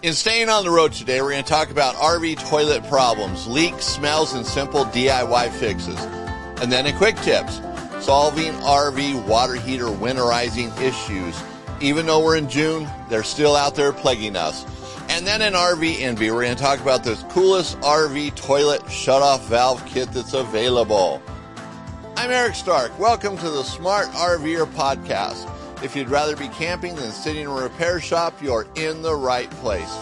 In Staying on the Road today, we're going to talk about RV toilet problems, leaks, smells, and simple DIY fixes. And then in quick tips, solving RV water heater winterizing issues. Even though we're in June, they're still out there plaguing us. And then in RV Envy, we're going to talk about the coolest RV toilet shutoff valve kit that's available. I'm Eric Stark. Welcome to the Smart RVer Podcast. If you'd rather be camping than sitting in a repair shop, you're in the right place.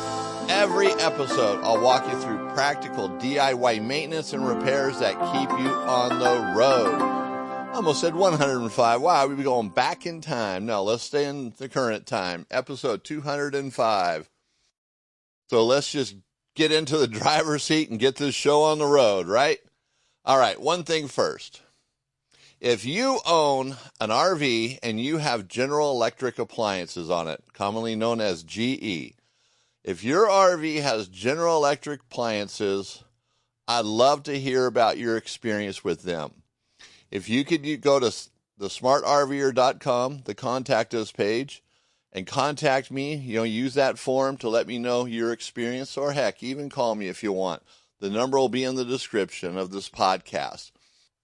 Every episode, I'll walk you through practical DIY maintenance and repairs that keep you on the road. I almost said 105. Wow, we'd be going back in time. No, let's stay in the current time. Episode 205. So let's just get into the driver's seat and get this show on the road, right? All right, one thing first. If you own an RV and you have General Electric appliances on it, commonly known as GE, if your RV has General Electric appliances, I'd love to hear about your experience with them. If you could go to the smartrver.com, the contact us page, and contact me, use that form to let me know your experience, or heck, even call me if you want. The number will be in the description of this podcast.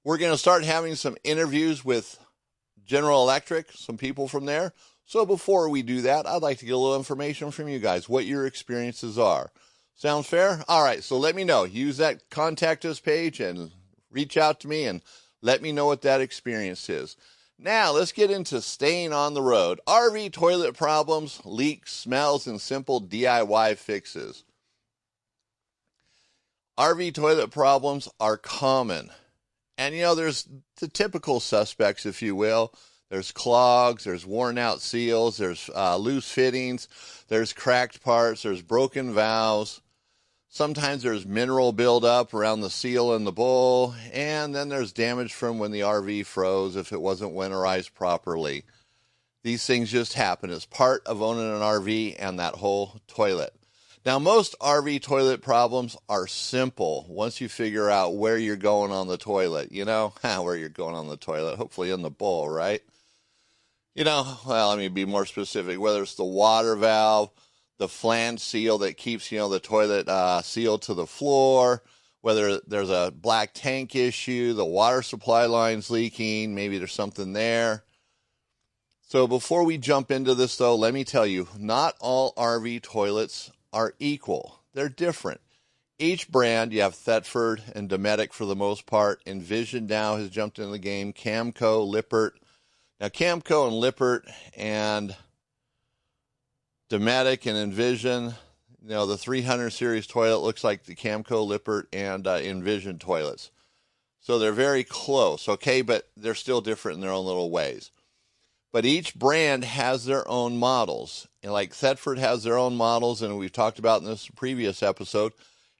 We're going to start having some interviews with General Electric, some people from there. So before we do that, I'd like to get a little information from you guys, what your experiences are. Sound fair? All right, so let me know. Use that contact us page and reach out to me and let me know what that experience is. Now, let's get into staying on the road. RV toilet problems, leaks, smells, and simple DIY fixes. RV toilet problems are common. And, there's the typical suspects, if you will. There's clogs, there's worn out seals, there's loose fittings, there's cracked parts, there's broken valves. Sometimes there's mineral buildup around the seal and the bowl. And then there's damage from when the RV froze if it wasn't winterized properly. These things just happen as part of owning an RV and that whole toilet. Now, most RV toilet problems are simple once you figure out where you're going on the toilet. Where you're going on the toilet, hopefully in the bowl, right? Let me be more specific. Whether it's the water valve, the flange seal that keeps, the toilet sealed to the floor, whether there's a black tank issue, the water supply line's leaking, maybe there's something there. So before we jump into this, though, let me tell you, not all RV toilets are equal. They're different. Each brand, you have Thetford and Dometic for the most part. Envision now has jumped into the game. Camco, Lippert. Now, Camco and Lippert and Dometic and Envision, the 300 series toilet looks like the Camco, Lippert, and Envision toilets. So they're very close, okay, but they're still different in their own little ways. But each brand has their own models. And like Thetford has their own models, and we've talked about in this previous episode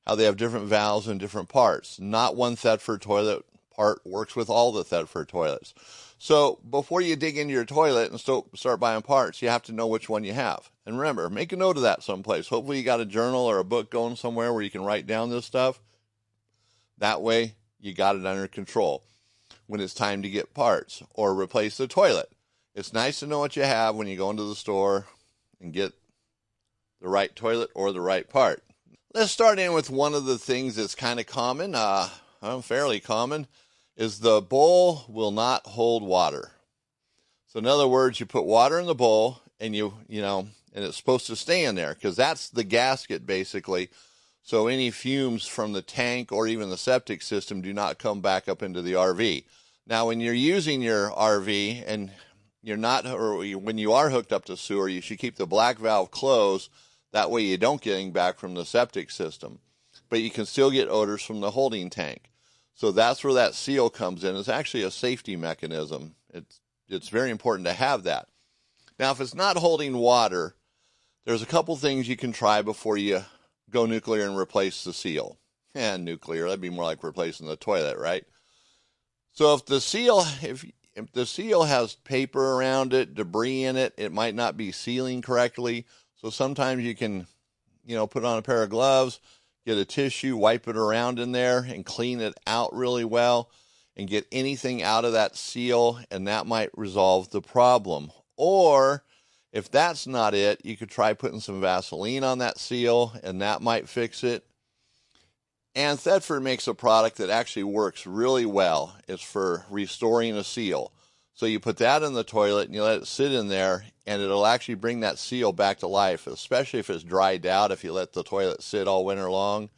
how they have different valves and different parts. Not one Thetford toilet part works with all the Thetford toilets. So before you dig into your toilet and start buying parts, you have to know which one you have. And remember, make a note of that someplace. Hopefully you got a journal or a book going somewhere where you can write down this stuff. That way you got it under control when it's time to get parts or replace the toilet. It's nice to know what you have when you go into the store and get the right toilet or the right part. Let's start in with one of the things that's kind of common, fairly common, is the bowl will not hold water. So in other words, you put water in the bowl and and it's supposed to stay in there because that's the gasket basically. So any fumes from the tank or even the septic system do not come back up into the RV. Now, when you're using your RV and when you are hooked up to sewer, you should keep the black valve closed. That way you don't get anything back from the septic system. But you can still get odors from the holding tank. So that's where that seal comes in. It's actually a safety mechanism. It's very important to have that. Now, if it's not holding water, there's a couple things you can try before you go nuclear and replace the seal. And nuclear, that'd be more like replacing the toilet, right? So if the seal has paper around it, debris in it, it might not be sealing correctly. So sometimes you can, put on a pair of gloves, get a tissue, wipe it around in there and clean it out really well and get anything out of that seal, and that might resolve the problem. Or If that's not it, you could try putting some Vaseline on that seal, and that might fix it. And Thetford makes a product that actually works really well. It's for restoring a seal. So you put that in the toilet and you let it sit in there, and it'll actually bring that seal back to life, especially if it's dried out. If you let the toilet sit all winter long,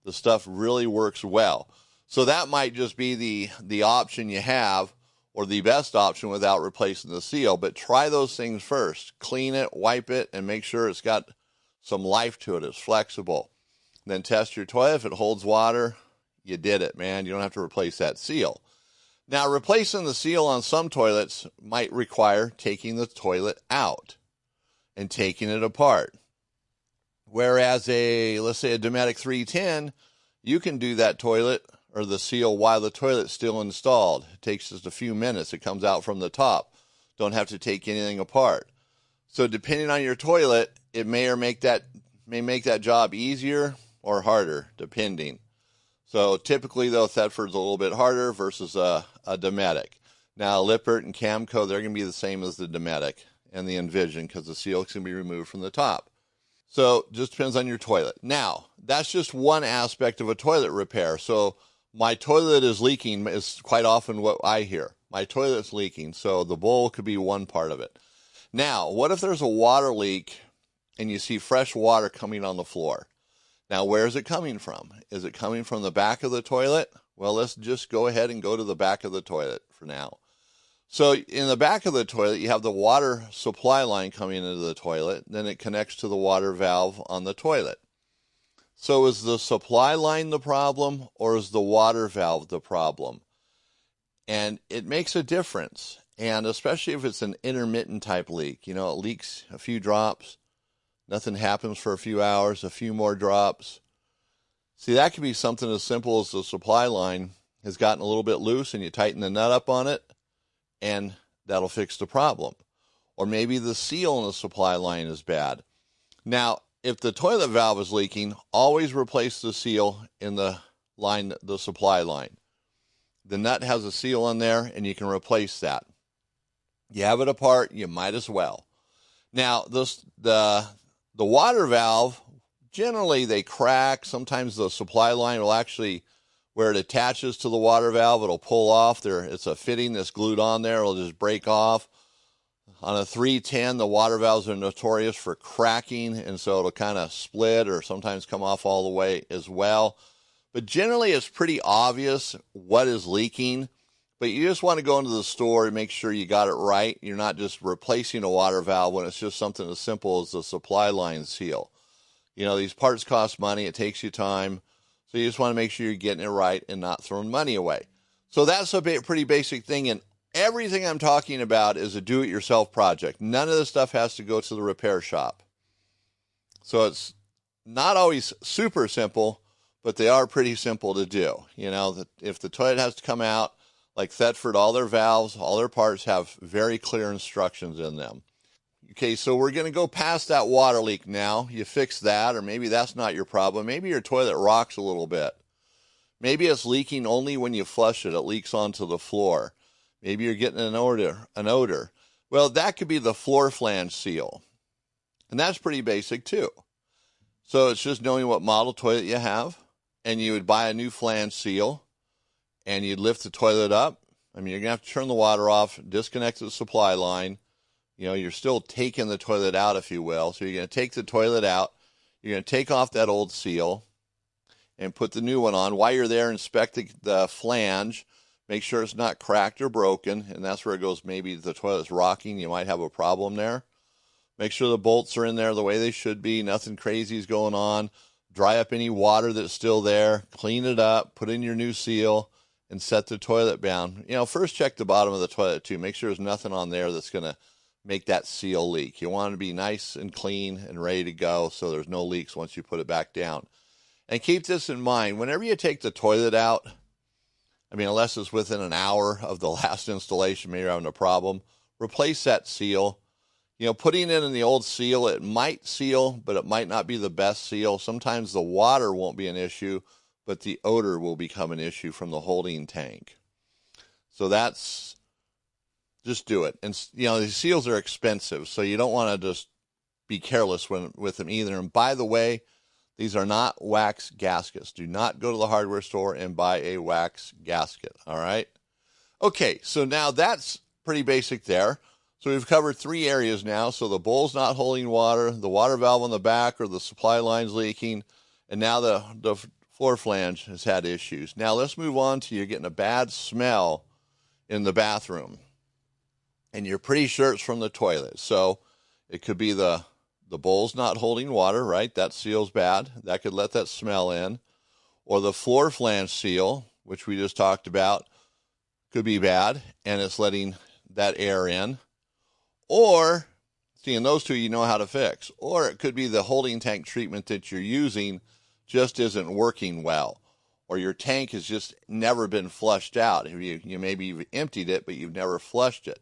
the stuff really works well. So that might just be the option you have, or the best option without replacing the seal. But try those things first. Clean it, wipe it, and make sure it's got some life to it. It's flexible. Then test your toilet. If it holds water, you did it, man. You don't have to replace that seal. Now, replacing the seal on some toilets might require taking the toilet out and taking it apart. Whereas let's say a Dometic 310, you can do that toilet or the seal while the toilet's still installed. It takes just a few minutes. It comes out from the top. Don't have to take anything apart. So depending on your toilet, it may make that job easier or harder, depending. So typically, though, Thetford's a little bit harder versus a Dometic. Now, Lippert and Camco, they're going to be the same as the Dometic and the Envision because the seal can be removed from the top. So just depends on your toilet. Now, that's just one aspect of a toilet repair. So my toilet is leaking is quite often what I hear. My toilet's leaking, so the bowl could be one part of it. Now, what if there's a water leak and you see fresh water coming on the floor? Now, where is it coming from? Is it coming from the back of the toilet? Well, let's just go ahead and go to the back of the toilet for now. So in the back of the toilet, you have the water supply line coming into the toilet. Then it connects to the water valve on the toilet. So is the supply line the problem, or is the water valve the problem? And it makes a difference. And especially if it's an intermittent type leak, it leaks a few drops. Nothing happens for a few hours, a few more drops. See, that could be something as simple as the supply line has gotten a little bit loose and you tighten the nut up on it, and that'll fix the problem. Or maybe the seal in the supply line is bad. Now, if the toilet valve is leaking, always replace the seal in the supply line. The nut has a seal on there, and you can replace that. You have it apart, you might as well. Now, the water valve, generally they crack. Sometimes the supply line will actually, where it attaches to the water valve, it'll pull off. It's a fitting that's glued on there. It'll just break off. On a 310, the water valves are notorious for cracking, and so it'll kind of split or sometimes come off all the way as well. But generally, it's pretty obvious what is leaking. But you just want to go into the store and make sure you got it right. You're not just replacing a water valve when it's just something as simple as the supply line seal. These parts cost money. It takes you time. So you just want to make sure you're getting it right and not throwing money away. So that's a pretty basic thing. And everything I'm talking about is a do-it-yourself project. None of this stuff has to go to the repair shop. So it's not always super simple, but they are pretty simple to do. If the toilet has to come out, like Thetford, all their valves, all their parts have very clear instructions in them. Okay, so we're going to go past that water leak now. You fix that, or maybe that's not your problem. Maybe your toilet rocks a little bit. Maybe it's leaking only when you flush it. It leaks onto the floor. Maybe you're getting an odor. Well, that could be the floor flange seal. And that's pretty basic too. So it's just knowing what model toilet you have, and you would buy a new flange seal, and you'd lift the toilet up. You're going to have to turn the water off, disconnect the supply line. You're still taking the toilet out, if you will. So you're going to take the toilet out. You're going to take off that old seal and put the new one on. While you're there, inspect the flange. Make sure it's not cracked or broken. And that's where it goes. Maybe the toilet's rocking. You might have a problem there. Make sure the bolts are in there the way they should be. Nothing crazy is going on. Dry up any water that's still there. Clean it up. Put in your new seal and set the toilet down. First check the bottom of the toilet too. Make sure there's nothing on there that's going to make that seal leak. You want it to be nice and clean and ready to go so there's no leaks once you put it back down. And keep this in mind. Whenever you take the toilet out, unless it's within an hour of the last installation, maybe you're having a problem, replace that seal. Putting it in the old seal, it might seal, but it might not be the best seal. Sometimes the water won't be an issue, but the odor will become an issue from the holding tank. So that's Just do it. And, these seals are expensive, so you don't want to just be careless with them either. And by the way, these are not wax gaskets. Do not go to the hardware store and buy a wax gasket, all right? Okay, so now that's pretty basic there. So we've covered 3 areas now. So the bowl's not holding water, the water valve on the back or the supply line's leaking, and now the floor flange has had issues. Now let's move on to you're getting a bad smell in the bathroom, and you're pretty sure it's from the toilet. So it could be the bowl's not holding water, right? That seal's bad. That could let that smell in. Or the floor flange seal, which we just talked about, could be bad, and it's letting that air in. Or, seeing those two, you know how to fix. Or it could be the holding tank treatment that you're using just isn't working well. Or your tank has just never been flushed out. You maybe you've emptied it, but you've never flushed it.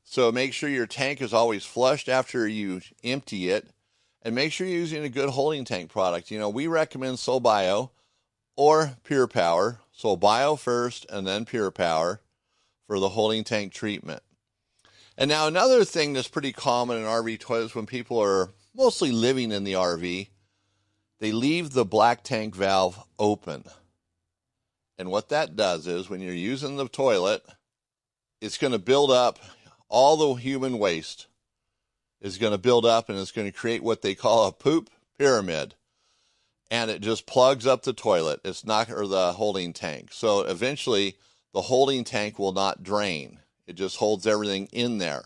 So make sure your tank is always flushed after you empty it, and make sure you're using a good holding tank product. We recommend SolBio or Pure Power. SolBio first and then Pure Power for the holding tank treatment. And now another thing that's pretty common in RV toilets when people are mostly living in the RV, they leave the black tank valve open. And what that does is when you're using the toilet, it's going to build up. All the human waste is going to build up, and it's going to create what they call a poop pyramid. And it just plugs up the toilet. Or the holding tank. So eventually the holding tank will not drain. It just holds everything in there.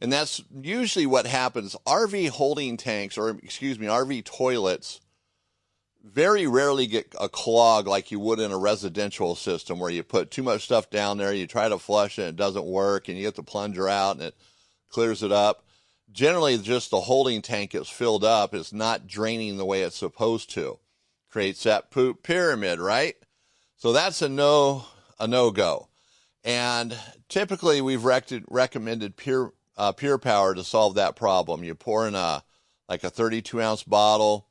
And that's usually what happens. RV toilets very rarely get a clog like you would in a residential system where you put too much stuff down there, you try to flush it, it doesn't work, and you get the plunger out and it clears it up. Generally, just the holding tank is filled up. It's not draining the way it's supposed to. Creates that poop pyramid, right? So that's a no-go. And typically, we've recommended Pure Power to solve that problem. You pour in a 32-ounce bottle,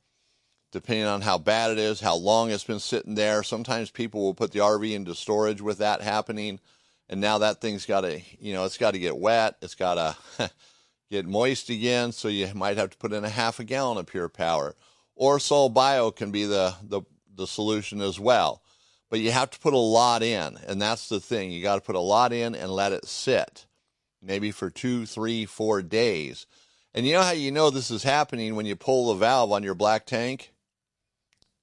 depending on how bad it is, how long it's been sitting there. Sometimes people will put the RV into storage with that happening, and now that thing's got to, it's got to get wet. It's got to get moist again, so you might have to put in a half a gallon of Pure Power. Or SolBio can be the solution as well. But you have to put a lot in, and that's the thing. You got to put a lot in and let it sit, maybe for 2, 3, 4 days. And you know how you know this is happening when you pull the valve on your black tank?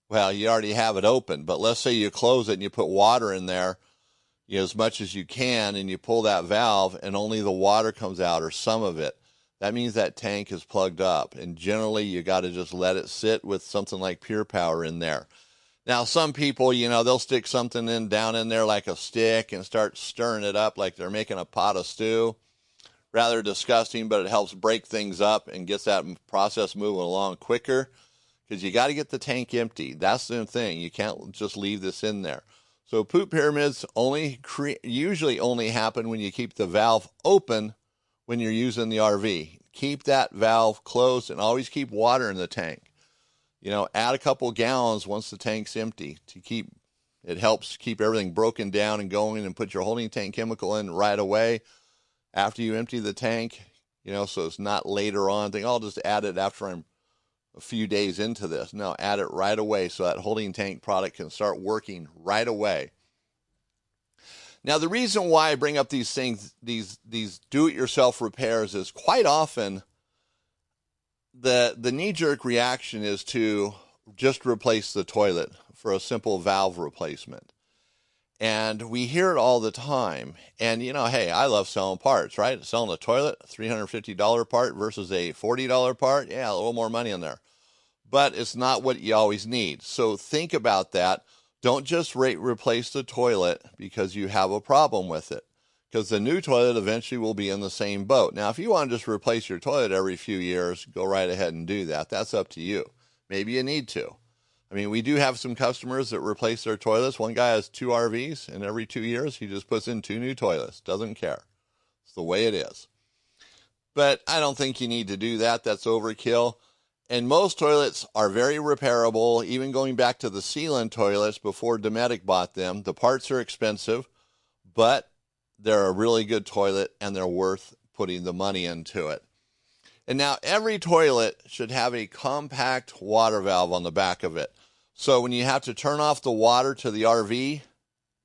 Well, you already have it open, but let's say you close it and you put water in there, as much as you can, and you pull that valve and only the water comes out or some of it. That means that tank is plugged up, and generally you got to just let it sit with something like Pure Power in there. Now, some people, they'll stick something down in there like a stick and start stirring it up like they're making a pot of stew. Rather disgusting, but it helps break things up and gets that process moving along quicker. Because you got to get the tank empty. That's the thing. You can't just leave this in there. So poop pyramids usually only happen when you keep the valve open when you're using the RV. Keep that valve closed and always keep water in the tank. Add a couple gallons once the tank's empty it helps keep everything broken down and going, and put your holding tank chemical in right away after you empty the tank, so it's not later on. I'll just add it after I'm a few days into this. No, add it right away so that holding tank product can start working right away. Now, the reason why I bring up these things, these do-it-yourself repairs, is quite often the knee-jerk reaction is to just replace the toilet for a simple valve replacement. And we hear it all the time. And, hey, I love selling parts, right? Selling a toilet, $350 part versus a $40 part. Yeah, a little more money in there. But it's not what you always need. So think about that. Don't just replace the toilet because you have a problem with it. Because the new toilet eventually will be in the same boat. Now, if you want to just replace your toilet every few years, go right ahead and do that. That's up to you. Maybe you need to. I mean, we do have some customers that replace their toilets. One guy has 2 RVs, and every 2 years, he just puts in 2 new toilets. Doesn't care. It's the way it is. But I don't think you need to do that. That's overkill. And most toilets are very repairable, even going back to the sealant toilets before Dometic bought them. The parts are expensive, but they're a really good toilet and they're worth putting the money into it. And now every toilet should have a compact water valve on the back of it. So when you have to turn off the water to the RV,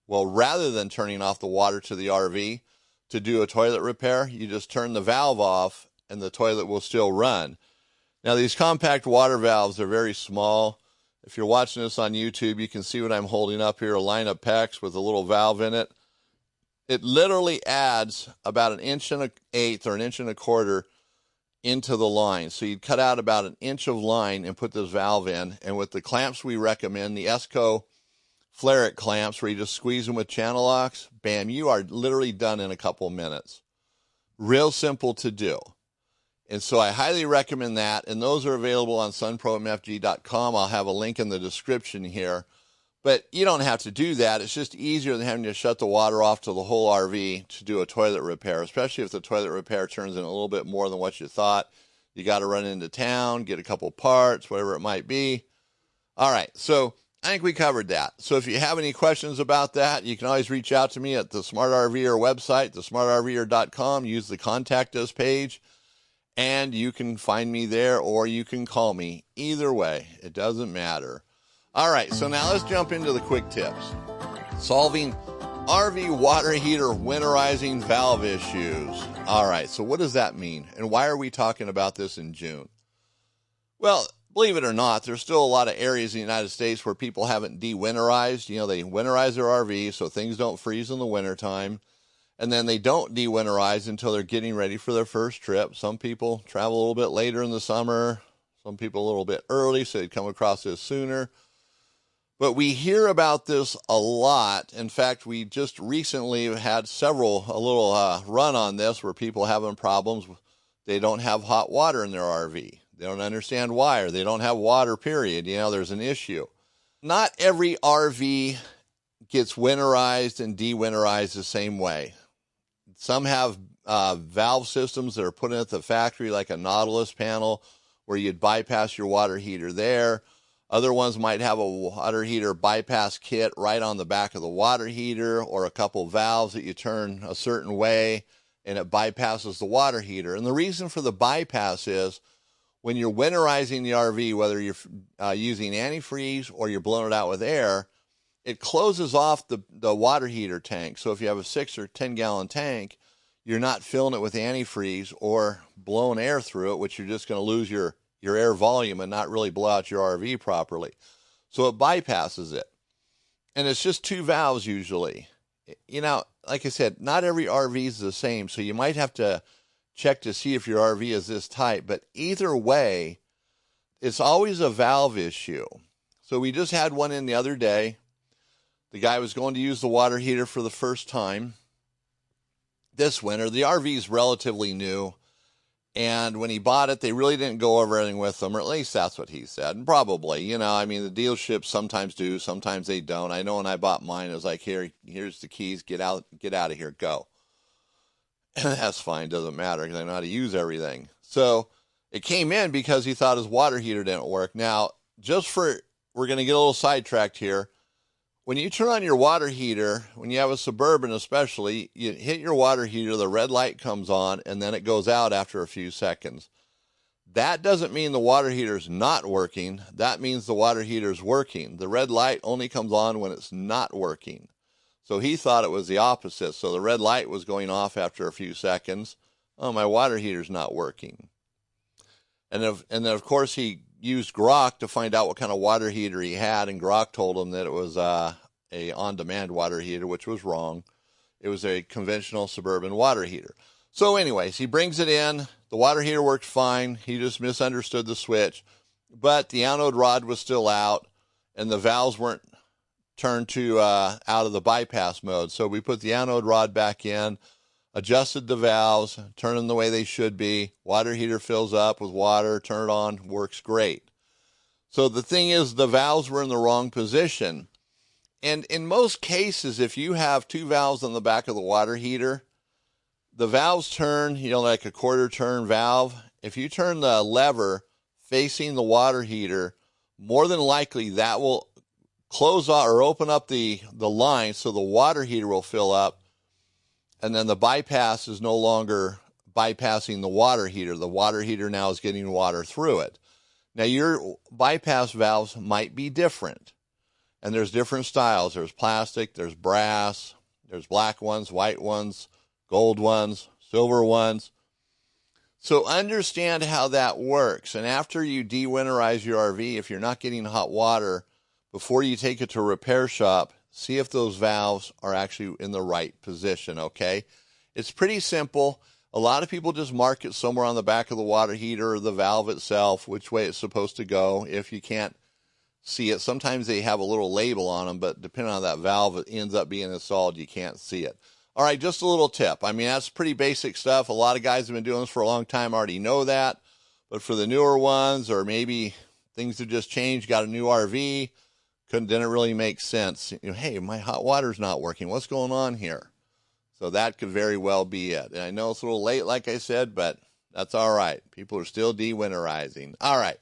well, rather than turning off the water to the RV to do a toilet repair, you just turn the valve off and the toilet will still run. Now, these compact water valves are very small. If you're watching this on YouTube, you can see what I'm holding up here, a line of PEX with a little valve in it. It literally adds about 1.125 or 1.25 inches into the line. So you'd cut out about 1 inch of line and put this valve in. And with the clamps we recommend, the Esco Flare-It clamps, where you just squeeze them with channel locks, bam, you are literally done in a couple minutes. Real simple to do. And so I highly recommend that. And those are available on sunpromfg.com. I'll have a link in the description here. But you don't have to do that. It's just easier than having to shut the water off to the whole RV to do a toilet repair, especially if the toilet repair turns in a little bit more than what you thought. You got to run into town, get a couple parts, whatever it might be. All right, so I think we covered that. So if you have any questions about that, you can always reach out to me at the Smart RVer website, thesmartrver.com. Use the Contact Us page, and you can find me there, or you can call me. Either way, it doesn't matter. All right, so now let's jump into the quick tips. Solving RV water heater winterizing valve issues. All right, so what does that mean? And why are we talking about this in June? Well, believe it or not, there's still a lot of areas in the United States where people haven't de-winterized. You know, they winterize their RV so things don't freeze in the wintertime. And then they don't de-winterize until they're getting ready for their first trip. Some people travel a little bit later in the summer. Some people a little bit early, so they come across this sooner. But we hear about this a lot. In fact, we just recently had a little run on this where people having problems. They don't have hot water in their RV. They don't understand why, or they don't have water, period. You know, there's an issue. Not every RV gets winterized and de-winterized the same way. Some have valve systems that are put in at the factory, like a Nautilus panel, where you'd bypass your water heater there. Other ones might have a water heater bypass kit right on the back of the water heater, or a couple valves that you turn a certain way and it bypasses the water heater. And the reason for the bypass is when you're winterizing the RV, whether you're using antifreeze or you're blowing it out with air, it closes off the water heater tank. So if you have a 6 or 10 gallon tank, you're not filling it with antifreeze or blowing air through it, which you're just going to lose your air volume and not really blow out your RV properly. So it bypasses it. And it's just 2 valves usually. You know, like I said, not every RV is the same, so you might have to check to see if your RV is this tight. But either way, it's always a valve issue. So we just had one in the other day. The guy was going to use the water heater for the first time this winter. The RV is relatively new. And when he bought it, they really didn't go over everything with him, or at least that's what he said. And probably, you know, I mean, the dealerships sometimes do, sometimes they don't. I know when I bought mine, it was like, here's the keys, get out of here, go. And that's fine, doesn't matter, because I know how to use everything. So it came in because he thought his water heater didn't work. Now, we're going to get a little sidetracked here. When you turn on your water heater, when you have a Suburban especially, you hit your water heater, the red light comes on, and then it goes out after a few seconds. That doesn't mean the water heater's not working. That means the water heater's working. The red light only comes on when it's not working. So he thought it was the opposite. So the red light was going off after a few seconds. Oh, my water heater's not working. And then, of course, he used Grok to find out what kind of water heater he had, and Grok told him that it was a on-demand water heater, which was wrong. It was a conventional Suburban water heater. So anyways, he brings it in. The water heater worked fine. He just misunderstood the switch. But the anode rod was still out, and the valves weren't turned to out of the bypass mode. So we put the anode rod back in, adjusted the valves, turned them the way they should be. Water heater fills up with water, turn it on, works great. So the thing is, the valves were in the wrong position. And in most cases, if you have 2 valves on the back of the water heater, the valves turn, you know, like a quarter turn valve. If you turn the lever facing the water heater, more than likely that will close off or open up the line so the water heater will fill up. And then the bypass is no longer bypassing the water heater. The water heater now is getting water through it. Now, your bypass valves might be different. And there's different styles. There's plastic, there's brass, there's black ones, white ones, gold ones, silver ones. So understand how that works. And after you de-winterize your RV, if you're not getting hot water, before you take it to a repair shop, see if those valves are actually in the right position, okay? It's pretty simple. A lot of people just mark it somewhere on the back of the water heater or the valve itself, which way it's supposed to go. If you can't see it, sometimes they have a little label on them, but depending on that valve, it ends up being installed, you can't see it. All right, just a little tip. I mean, that's pretty basic stuff. A lot of guys have been doing this for a long time, already know that. But for the newer ones, or maybe things have just changed, got a new RV, didn't really make sense. You know, hey, my hot water's not working. What's going on here? So that could very well be it. And I know it's a little late, like I said, but that's all right. People are still de-winterizing. All right.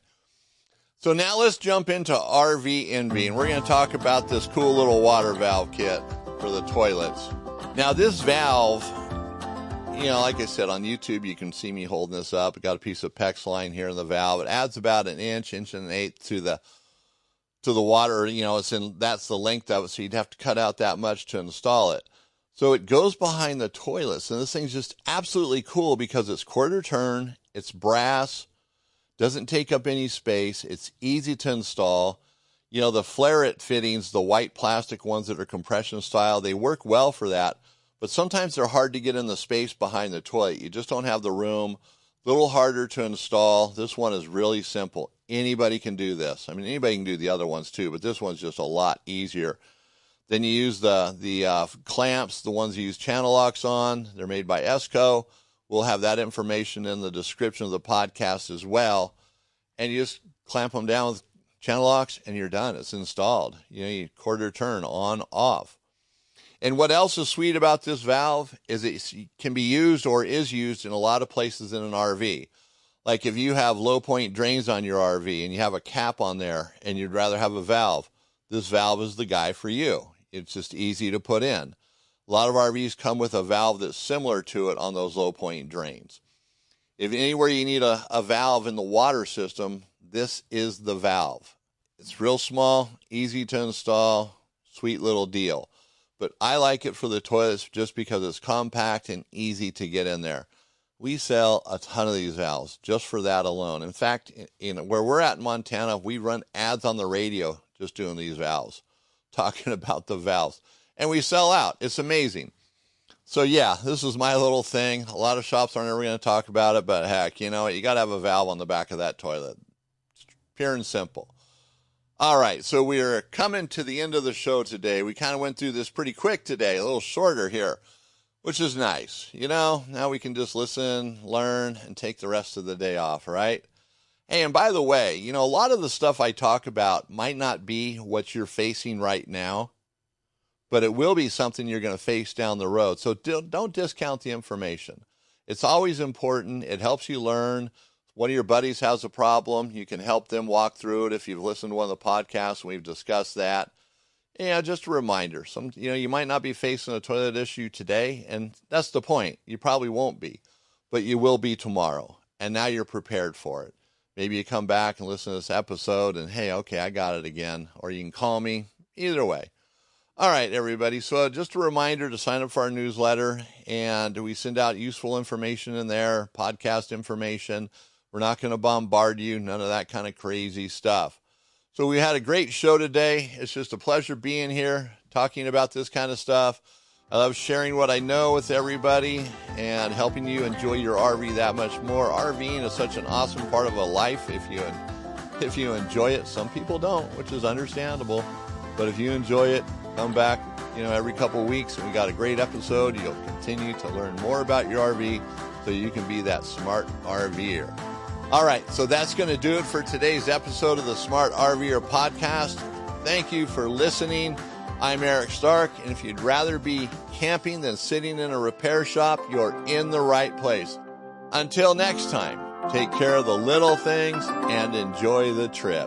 So now let's jump into RV Envy, and we're going to talk about this cool little water valve kit for the toilets. Now, this valve, you know, like I said, on YouTube, you can see me holding this up. I got a piece of PEX line here in the valve. It adds about an inch and an eighth to the water. You know, that's the length of it, so you'd have to cut out that much to install it. So it goes behind the toilets, and this thing's just absolutely cool because it's quarter turn, it's brass, doesn't take up any space, it's easy to install. You know, the flare-it fittings, the white plastic ones that are compression style, they work well for that, but sometimes they're hard to get in the space behind the toilet. You just don't have the room. A little harder to install. This one is really simple. Anybody can do this. I mean, anybody can do the other ones too, but this one's just a lot easier. Then you use the clamps, the ones you use channel locks on. They're made by Esco. We'll have that information in the description of the podcast as well. And you just clamp them down with channel locks and you're done. It's installed. You know, you quarter turn on, off. And what else is sweet about this valve is it can be used or is used in a lot of places in an RV. Like if you have low point drains on your RV and you have a cap on there and you'd rather have a valve, this valve is the guy for you. It's just easy to put in. A lot of RVs come with a valve that's similar to it on those low point drains. If anywhere you need a valve in the water system, this is the valve. It's real small, easy to install, sweet little deal. But I like it for the toilets just because it's compact and easy to get in there. We sell a ton of these valves just for that alone. In fact, where we're at in Montana, we run ads on the radio just doing these valves, talking about the valves. And we sell out. It's amazing. So yeah, this is my little thing. A lot of shops aren't ever going to talk about it, but heck, you know, you got to have a valve on the back of that toilet. It's pure and simple. All right, so we're coming to the end of the show today. We kind of went through this pretty quick today, a little shorter here, which is nice. You know, now we can just listen, learn, and take the rest of the day off, right? Hey, and by the way, you know, a lot of the stuff I talk about might not be what you're facing right now, but it will be something you're going to face down the road. So don't discount the information. It's always important. It helps you learn. One of your buddies has a problem. You can help them walk through it. If you've listened to one of the podcasts, we've discussed that. Yeah, just a reminder. You might not be facing a toilet issue today, and that's the point. You probably won't be, but you will be tomorrow. And now you're prepared for it. Maybe you come back and listen to this episode and, hey, okay, I got it again. Or you can call me. Either way. All right, everybody. So just a reminder to sign up for our newsletter. And we send out useful information in there, podcast information. We're not going to bombard you. None of that kind of crazy stuff. So we had a great show today. It's just a pleasure being here, talking about this kind of stuff. I love sharing what I know with everybody and helping you enjoy your RV that much more. RVing is such an awesome part of a life if you enjoy it. Some people don't, which is understandable. But if you enjoy it, come back, every couple of weeks, and we got a great episode. You'll continue to learn more about your RV so you can be that smart RVer. All right, so that's going to do it for today's episode of the Smart RVer Podcast. Thank you for listening. I'm Eric Stark, and if you'd rather be camping than sitting in a repair shop, you're in the right place. Until next time, take care of the little things and enjoy the trip.